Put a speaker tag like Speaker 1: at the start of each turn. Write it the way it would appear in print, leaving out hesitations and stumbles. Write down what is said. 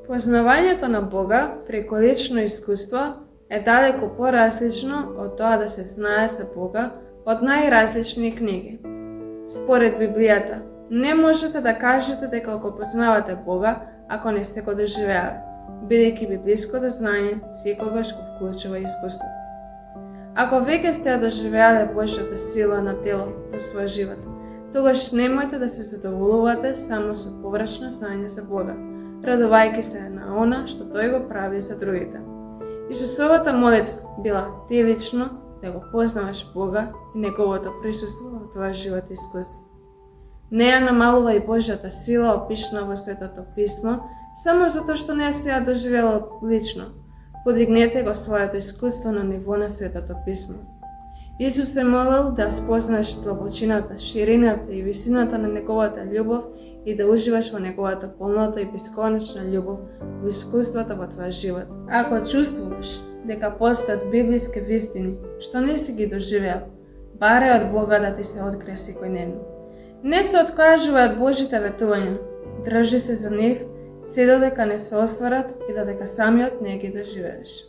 Speaker 1: Познавањето на Бога преку лично искуство е далеку поразлично од тоа да се знае за Бога од најразлични книги. Според Библијата, не можете да кажете дека го познавате Бога ако не сте го доживеале, бидејќи библиското знаење секогаш го вклучува искуството. Ако веќе сте ја доживеале Божјата сила на тело во својот живот, тогаш немојте да се задоволувате само со површно знаење за Бога, радувајќи се на она што Тој го прави за другите. Исусовата молитва била ти лично да го познаваш Бога и Неговото присуство во твоја живот и искуство. Не ја намалува и Божјата сила опишана во Светото Писмо, само затоа што не се ја доживела лично. Подигнете го своето искуство на ниво на Светото Писмо. Исус се молел да спознаеш длабочината, ширината и висината на Неговата љубов и да уживаш во Неговата полнота и бесконечна љубов во искуството во твојот живот. Ако чувствуваш дека постојат библиски вистини што не си ги доживеал, барај од Бога да ти се открие секојдневно. Не се откажувај од Божите ветувања, држи се за нив, се додека не се остварат и додека самиот не ги доживееш.